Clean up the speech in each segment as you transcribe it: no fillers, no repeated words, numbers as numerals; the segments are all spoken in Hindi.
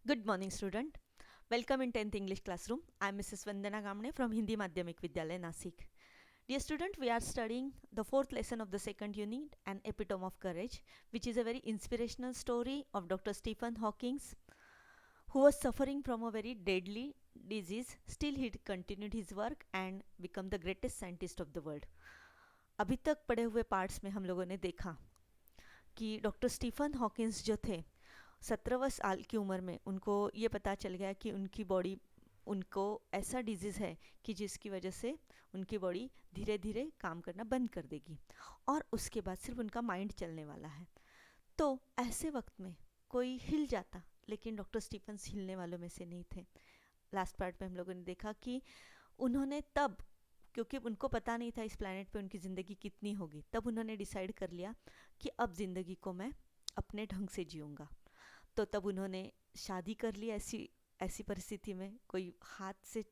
Good morning, student. Welcome in 10th English classroom. I am Mrs. Vandana Gamne from Hindi Madhyamik Vidyalaya, Nasik. Dear student, we are studying the fourth lesson of the second unit, An Epitome of Courage, which is a very inspirational story of Dr. Stephen Hawking, who was suffering from a very deadly disease. Still, he continued his work and became the greatest scientist of the world. अभी तक पढ़े हुए पार्ट्स में हम लोगों ने देखा कि डॉक्टर स्टीफन हॉकिंस जो थे 17 साल की उम्र में उनको ये पता चल गया कि उनकी बॉडी उनको ऐसा डिजीज़ है कि जिसकी वजह से उनकी बॉडी धीरे धीरे काम करना बंद कर देगी और उसके बाद सिर्फ उनका माइंड चलने वाला है। तो ऐसे वक्त में कोई हिल जाता, लेकिन डॉक्टर स्टीफन्स हिलने वालों में से नहीं थे। लास्ट पार्ट में हम लोगों ने देखा कि उन्होंने तब, क्योंकि उनको पता नहीं था इस प्लैनेट पे उनकी ज़िंदगी कितनी होगी, तब उन्होंने डिसाइड कर लिया कि अब ज़िंदगी को मैं अपने ढंग से जीऊँगा। तो तब उन्होंने शादी कर ली। ऐसी ऐसी परिस्थिति में कोई हाथ से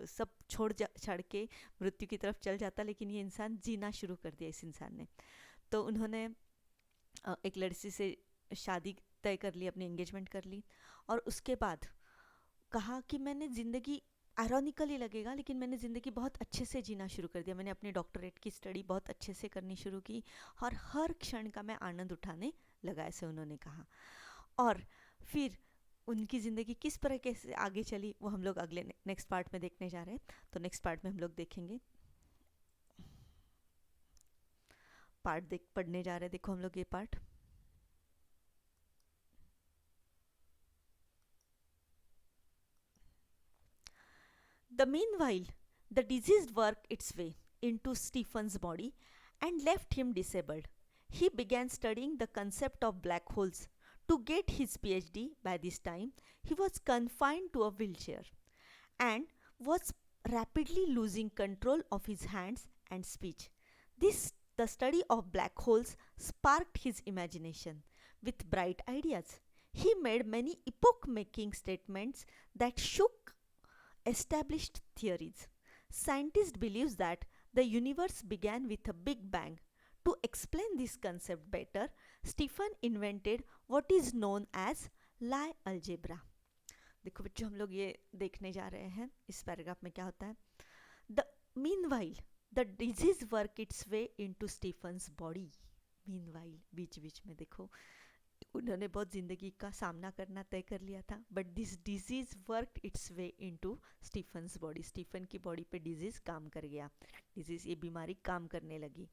सब छाड़ के मृत्यु की तरफ चल जाता, लेकिन ये इंसान जीना शुरू कर दिया इस इंसान ने। तो उन्होंने एक लड़की से शादी तय कर ली, अपनी एंगेजमेंट कर ली और उसके बाद कहा कि मैंने ज़िंदगी, आयरॉनिकली लगेगा लेकिन मैंने ज़िंदगी बहुत अच्छे से जीना शुरू कर दिया। मैंने अपनी डॉक्टरेट की स्टडी बहुत अच्छे से करनी शुरू की और हर क्षण का मैं आनंद उठाने लगा, ऐसे उन्होंने कहा। और फिर उनकी ज़िंदगी किस तरह से आगे चली वो हम लोग अगले नेक्स्ट पार्ट में देखने जा रहे हैं। तो नेक्स्ट पार्ट में हम लोग देखेंगे, पार्ट देख पढ़ने जा रहे हैं। देखो हम लोग ये part, the meanwhile the disease work its way into Stephen's body and left him disabled. He began studying the concept of black holes. To get his PhD, by this time, he was confined to a wheelchair and was rapidly losing control of his hands and speech. The study of black holes sparked his imagination with bright ideas. He made many epoch-making statements that shook established theories. Scientists believe that the universe began with a big bang. To explain this concept better, Stephen invented what is known as Lie algebra. देखो बच्चों, हम लोग ये देखने जा रहे हैं इस पैराग्राफ में क्या होता है। The meanwhile the disease work its way into Stephen's body. Meanwhile, बीच बीच में देखो उन्होंने बहुत ज़िंदगी का सामना करना तय कर लिया था, but this disease worked its way into Stephen's body. Stephen की बॉडी पे डिजीज़ काम कर गया, डिजीज़, ये बीमारी काम करने लगी।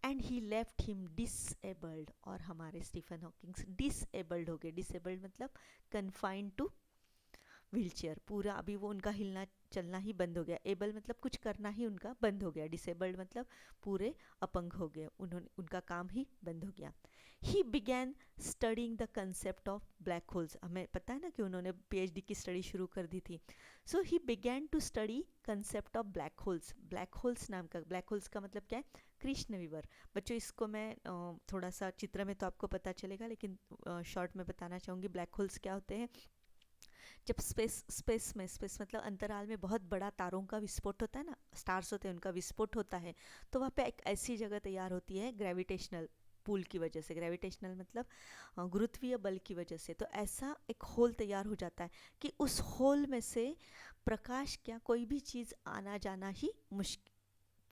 And he left him disabled, और हमारे स्टीफन हॉकिंग्स डिसेबल्ड हो गए। डिसेबल्ड मतलब कन्फाइंड टू व्हीलचेयर। पूरा अभी वो उनका हिलना चलना ही बंद हो गया। एबल मतलब कुछ करना ही उनका बंद हो गया। डिसेबल्ड मतलब पूरे अपंग हो गए, उन्होंने उनका काम ही बंद हो गया। He began studying the concept of black holes. हमें पता है ना कि उन्होंने पीएचडी की स्टडी शुरू कर दी थी। So he began to study concept of black holes. Black holes नाम का, ब्लैक होल्स का मतलब क्या है? कृष्ण विवर। बच्चों इसको मैं थोड़ा सा चित्र में तो आपको पता चलेगा, लेकिन शॉर्ट में बताना चाहूँगी। ब्लैक होल्स क्या होते हैं? जब स्पेस मतलब अंतराल में बहुत बड़ा तारों का विस्फोट होता है ना, स्टार्स होते हैं, उनका विस्फोट होता है, तो वहाँ पे एक ऐसी जगह तैयार होती है ग्रेविटेशनल पुल की वजह से। ग्रेविटेशनल मतलब गुरुत्वीय बल की वजह से। तो ऐसा एक होल तैयार हो जाता है कि उस होल में से प्रकाश क्या, कोई भी चीज़ आना जाना ही मुश्किल,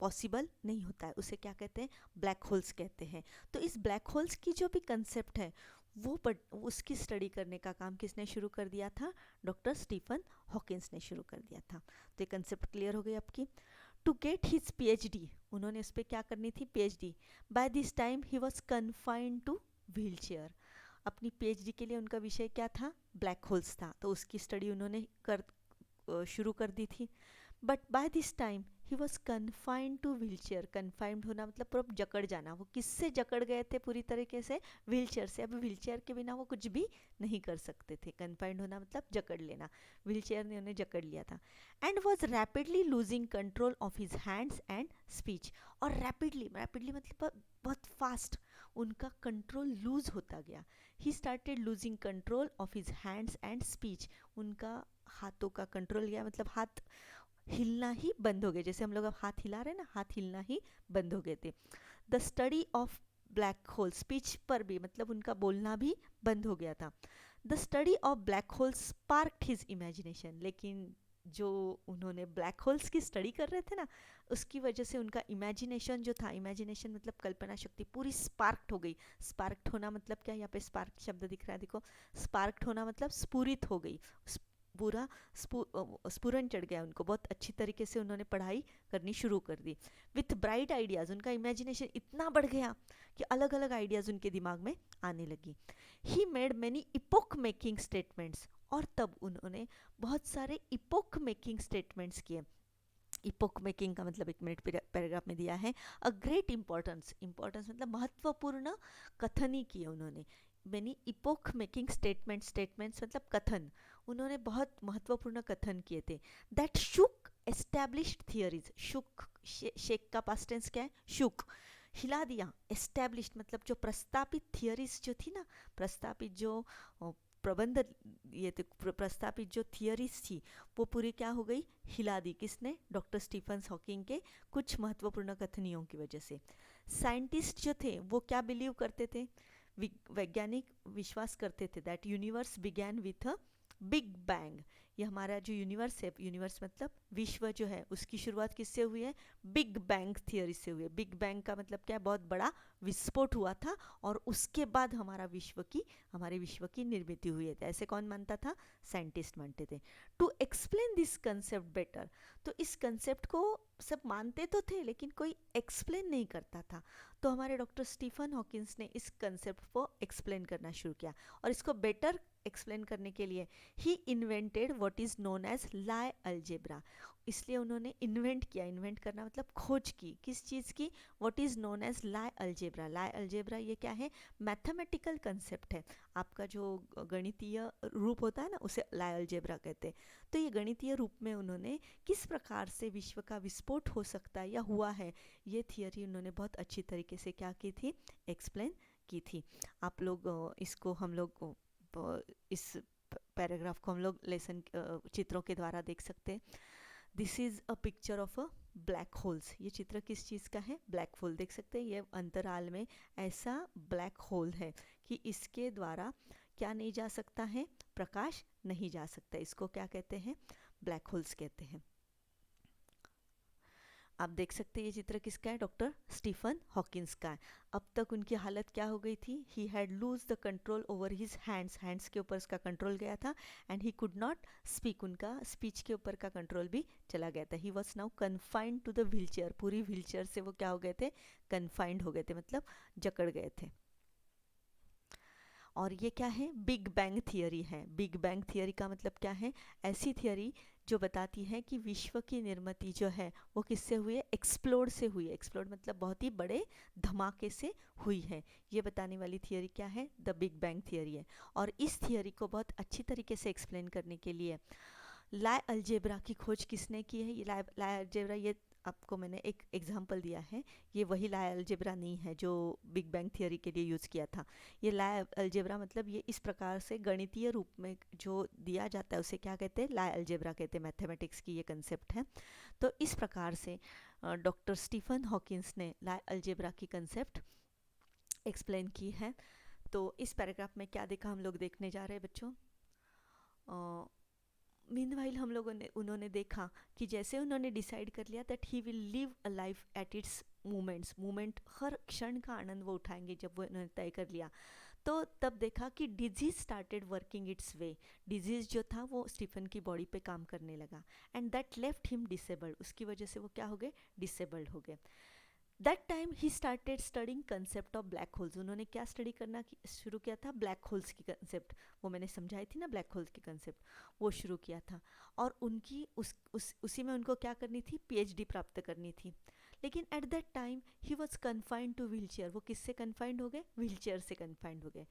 पॉसिबल नहीं होता है। उसे क्या कहते हैं? ब्लैक होल्स कहते हैं। तो इस ब्लैक होल्स की जो भी कंसेप्ट है वो उसकी स्टडी करने का काम किसने शुरू कर दिया था? डॉक्टर स्टीफन हॉकिंस ने शुरू कर दिया था। तो ये कंसेप्ट क्लियर हो गई आपकी। टू गेट हिज पीएचडी, उन्होंने इस पर क्या करनी थी? PhD. By this time he was confined to wheelchair. अपनी पीएचडी के लिए उनका विषय क्या था? ब्लैक होल्स था। तो उसकी स्टडी उन्होंने शुरू कर दी थी। But by this time he was confined to wheel chair. Confined होना मतलब पूरा जकड़ जाना। वो किससे जकड़ गए थे? पूरी तरीके से व्हील चेयर से। अब व्हील चेयर के बिना वो कुछ भी नहीं कर सकते थे। कन्फाइंड होना मतलब जकड़ लेना। व्हील चेयर ने उन्हें जकड़ लिया था। And was rapidly losing control of his hands and speech. और रैपिडली मतलब बहुत फास्ट उनका कंट्रोल लूज होता गया। He started losing control of his hands and speech. उनका हाथों का कंट्रोल गया, मतलब हाथ हिलना ही बंद हो गए। जैसे हम लोग अब हाथ हिला रहे हैं ना, हाथ हिलना ही बंद हो गए थे। The study of black hole, speech पर भी मतलब उनका बोलना भी बंद हो गया था। The study of black holes sparked his imagination, लेकिन जो उन्होंने ब्लैक होल्स की स्टडी कर रहे थे ना, उसकी वजह से उनका इमेजिनेशन जो था, इमेजिनेशन मतलब कल्पना शक्ति पूरी स्पार्क्ड हो गई। स्पार्क्ड होना मतलब क्या, यहाँ पे स्पार्क शब्द दिख रहा है देखो, स्पार्क्ड होना मतलब स्फुरित हो गई, पूरा स्फुरन चढ़ गया उनको, बहुत अच्छी तरीके से उन्होंने पढ़ाई करनी शुरू कर दी। विथ ब्राइट आइडियाज़, उनका इमेजिनेशन इतना बढ़ गया कि अलग अलग आइडियाज़ उनके दिमाग में आने लगी। He made many epoch making statements, और तब उन्होंने बहुत सारे इपोक मेकिंग स्टेटमेंट्स किए। इपोक मेकिंग का मतलब 1 मिनट पैराग्राफ में दिया है, अ ग्रेट इम्पोर्टेंस, इम्पोर्टेंस मतलब महत्वपूर्ण कथन ही किए उन्होंने। Many epoch making statements, statements मतलब कथन, उन्होंने बहुत महत्वपूर्ण कथन किए थे। That shook established theories, shook shake का पास्ट टेंस क्या है, शुक, हिला दिया। एस्टैब्लिश्ड मतलब जो प्रस्तापित थियरीज जो थी ना, प्रस्तापित जो प्रबंध, ये प्रस्तापित जो थियरीज थी वो पूरी क्या हो गई, हिला दी। किसने, डॉक्टर स्टीफन हॉकिंग के कुछ महत्वपूर्ण कथनियों की वजह से। साइंटिस्ट जो थे वो क्या बिलीव करते थे, वैज्ञानिक विश्वास करते थे that universe began with a big bang, ये हमारा जो यूनिवर्स है, यूनिवर्स मतलब विश्व जो है, उसकी शुरुआत किससे हुई है, बिग बैंग थियरी से हुई है। बिग बैंग का मतलब क्या है, बहुत बड़ा विस्फोट हुआ था और उसके बाद हमारे विश्व की निर्मित हुई है। ऐसे कौन मानता था, साइंटिस्ट मानते थे। To explain this concept better, तो इस कंसेप्ट को सब मानते तो थे लेकिन कोई एक्सप्लेन नहीं करता था, तो हमारे डॉक्टर स्टीफन हॉकिंस ने इस कंसेप्ट को एक्सप्लेन करना शुरू किया। और इसको बेटर एक्सप्लेन करने के लिए he invented what is known as Lie algebra, इसलिए उन्होंने इन्वेंट किया, इन्वेंट करना मतलब खोज की, किस चीज़ की, what is known as Lie algebra. Lie algebra ये क्या है, मैथमेटिकल कंसेप्ट है, आपका जो गणितीय रूप होता है ना उसे लाई अलजेब्रा कहते हैं। तो ये गणितीय रूप में उन्होंने किस प्रकार से विश्व का विस्फोट हो सकता है या हुआ है, ये थियरी उन्होंने बहुत अच्छी तरीके से क्या की थी, एक्सप्लेन की थी। आप लोग इसको हम लोग इस पैराग्राफ को हम लोग लेसन चित्रों के द्वारा देख सकते हैं। This is a picture of a black holes, ये चित्र किस चीज़ का है, ब्लैक होल। देख सकते हैं ये अंतराल में ऐसा ब्लैक होल है कि इसके द्वारा क्या नहीं जा सकता है, प्रकाश नहीं जा सकता, इसको क्या कहते हैं, ब्लैक होल्स कहते हैं। आप देख सकते हैं ये चित्र किसका है, डॉक्टर स्टीफन हॉकिंस का है। अब तक उनकी हालत क्या हो गई थी, he had lose the control over his hands, hands के ऊपर उसका कंट्रोल गया था, and he could not speak, उनका स्पीच के ऊपर का कंट्रोल भी चला गया था। He was now confined to the wheelchair, पूरी व्हील चेयर से वो क्या हो गए थे, कन्फाइंड हो गए थे, मतलब जकड़ गए थे। और ये क्या है, बिग बैंग थियरी है। बिग बैंग थियरी का मतलब क्या है, ऐसी थियरी जो बताती है कि विश्व की निर्मिति जो है वो किससे हुई है, एक्सप्लोड से हुई है। एक्सप्लोड मतलब बहुत ही बड़े धमाके से हुई है, ये बताने वाली थियरी क्या है, द बिग बैंग थियरी है। और इस थियरी को बहुत अच्छी तरीके से एक्सप्लेन करने के लिए लाई अलजेब्रा की खोज किसने की है, ये लाई अलजेब्रा, ये आपको मैंने एक एग्जांपल दिया है, ये वही लाई अलजेब्रा नहीं है जो बिग बैंग थियरी के लिए यूज़ किया था। ये लाई अलजेब्रा मतलब ये इस प्रकार से गणितीय रूप में जो दिया जाता है उसे क्या कहते हैं, लाई अलजेब्रा कहते हैं, मैथमेटिक्स की ये कंसेप्ट है। तो इस प्रकार से डॉक्टर स्टीफन हॉकिंस ने लाई अलजेब्रा की कंसेप्ट एक्सप्लेन की है। तो इस पैराग्राफ में क्या देखा हम लोग देखने जा रहे हैं बच्चों, मीनवाइल हम लोगों ने उन्होंने देखा कि जैसे उन्होंने डिसाइड कर लिया that he will live a life at its moment, हर क्षण का आनंद वो उठाएंगे, जब वो उन्होंने तय कर लिया तो तब देखा कि disease started working it's way, disease जो था वो स्टीफन की बॉडी पे काम करने लगा, and that left him disabled, उसकी वजह से वो क्या हो गए, डिसेबल्ड हो गए। That time he started studying concept of black holes, उन्होंने क्या स्टडी करना शुरू किया था, ब्लैक होल्स की कंसेप्ट, वो मैंने समझाई थी ना ब्लैक होल्स की कंसेप्ट, वो शुरू किया था। और उनकी उसी में उनको क्या करनी थी, पीएचडी प्राप्त करनी थी। लेकिन at that time he was confined to wheel chair, वो किससे कन्फाइंड हो गए, व्हील चेयर से कन्फाइंड हो गए।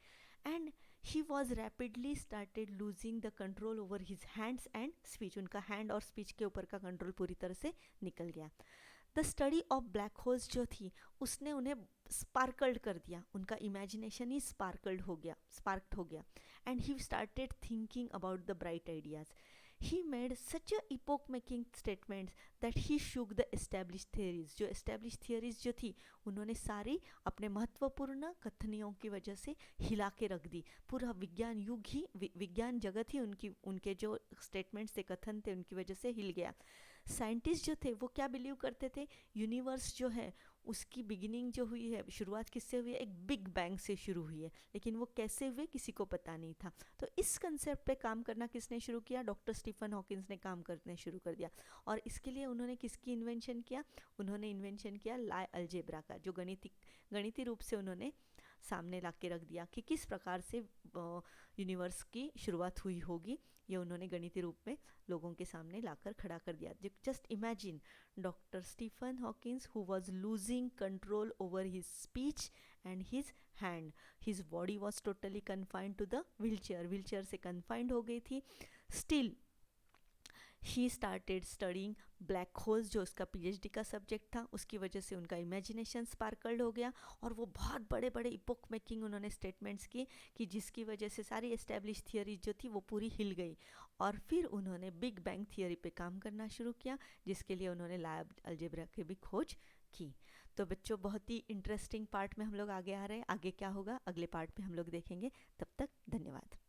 And he was rapidly started losing the control over his hands and speech, उनका हैंड और स्पीच के ऊपर का कंट्रोल पूरी तरह से निकल गया। The study of black holes जो थी उसने उन्हें स्पार्कल्ड कर दिया, उनका इमेजिनेशन ही स्पार्क्ड हो गया, and he started thinking about the bright ideas. He made such a epoch making statements that he shook the established theories. जो established theories जो थी उन्होंने सारी अपने महत्वपूर्ण कथनियों की वजह से हिला के रख दी. पूरा विज्ञान युग ही विज्ञान जगत ही उनके जो स्टेटमेंट्स थे, कथन थे, उनकी वजह से हिल गया. साइंटिस्ट जो थे वो क्या बिलीव करते थे, यूनिवर्स जो है उसकी बिगिनिंग जो हुई है, शुरुआत किससे हुई है, एक बिग बैंग से शुरू हुई है, लेकिन वो कैसे हुए किसी को पता नहीं था. तो इस कंसेप्ट पे काम करना किसने शुरू किया, डॉक्टर स्टीफन हॉकिंस ने काम करने शुरू कर दिया. और इसके लिए उन्होंने किसकी इन्वेंशन किया, उन्होंने इन्वेंशन किया लाई अलजेब्रा का, जो गणितीय रूप से उन्होंने सामने ला के रख दिया कि किस प्रकार से यूनिवर्स की शुरुआत हुई होगी. ये उन्होंने गणितीय रूप में लोगों के सामने लाकर खड़ा कर दिया. Just imagine doctor Stephen Hawkins who was losing control over his speech and his hand. His body was totally confined to the wheelchair से कन्फाइंड हो गई थी. Still he started studying black holes, जो उसका पीएचडी का सब्जेक्ट था. उसकी वजह से उनका इमेजिनेशन स्पार्कल्ड हो गया और वो बहुत बड़े बड़े इपोक मेकिंग उन्होंने स्टेटमेंट्स किए कि जिसकी वजह से सारी एस्टेब्लिश थियोरी जो थी वो पूरी हिल गई. और फिर उन्होंने बिग बैंग थियोरी पे काम करना शुरू किया, जिसके लिए उन्होंने लाई अलजेब्रा की भी खोज की. तो बच्चों, बहुत ही इंटरेस्टिंग पार्ट में हम लोग आगे आ रहे हैं. आगे क्या होगा अगले पार्ट में हम लोग देखेंगे. तब तक धन्यवाद.